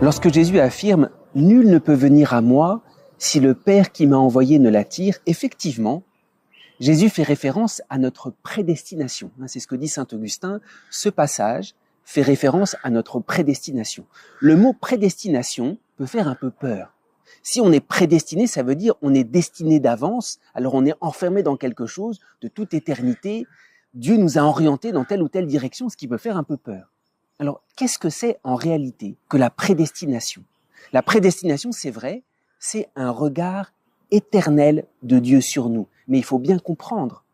Lorsque Jésus affirme « Nul ne peut venir à moi si le Père qui m'a envoyé ne l'attire », effectivement, Jésus fait référence à notre prédestination. C'est ce que dit saint Augustin. Ce passage fait référence à notre prédestination. Le mot prédestination peut faire un peu peur. Si on est prédestiné, ça veut dire on est destiné d'avance, alors on est enfermé dans quelque chose de toute éternité. Dieu nous a orientés dans telle ou telle direction, ce qui peut faire un peu peur. Alors, qu'est-ce que c'est en réalité que la prédestination ? La prédestination, c'est vrai, c'est un regard éternel de Dieu sur nous. Mais il faut bien comprendre,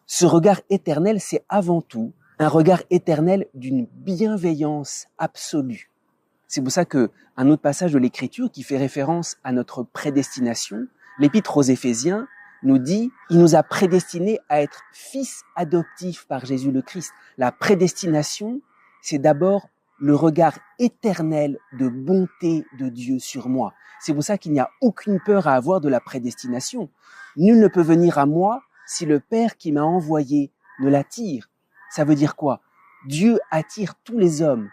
ce regard éternel, c'est avant tout un regard éternel d'une bienveillance absolue. C'est pour ça que un autre passage de l'Écriture qui fait référence à notre prédestination, l'Épître aux Éphésiens nous dit « Il nous a prédestinés à être fils adoptifs par Jésus le Christ ». La prédestination, c'est d'abord le regard éternel de bonté de Dieu sur moi. C'est pour ça qu'il n'y a aucune peur à avoir de la prédestination. Nul ne peut venir à moi si le Père qui m'a envoyé ne l'attire. Ça veut dire quoi ? Dieu attire tous les hommes.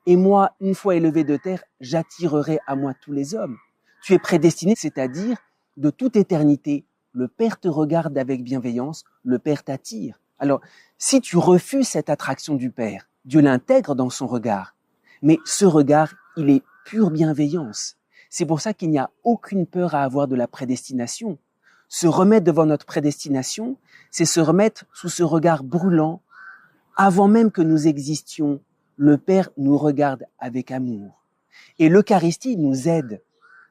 Et moi, une fois élevé de terre, j'attirerai à moi tous les hommes. Tu es prédestiné, c'est-à-dire de toute éternité, le Père te regarde avec bienveillance, le Père t'attire. Alors, si tu refuses cette attraction du Père, Dieu l'intègre dans son regard. Mais ce regard, il est pure bienveillance. C'est pour ça qu'il n'y a aucune peur à avoir de la prédestination. Se remettre devant notre prédestination, c'est se remettre sous ce regard brûlant. Avant même que nous existions, le Père nous regarde avec amour. Et l'Eucharistie nous aide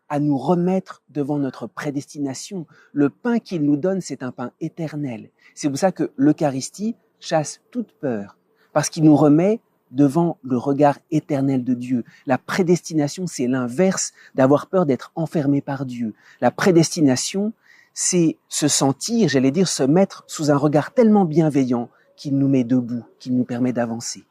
à nous remettre devant notre prédestination. Le pain qu'il nous donne, c'est un pain éternel. C'est pour ça que l'Eucharistie chasse toute peur, parce qu'il nous remet devant le regard éternel de Dieu. La prédestination, c'est l'inverse d'avoir peur d'être enfermé par Dieu. La prédestination, c'est se sentir, se mettre sous un regard tellement bienveillant qu'il nous met debout, qu'il nous permet d'avancer.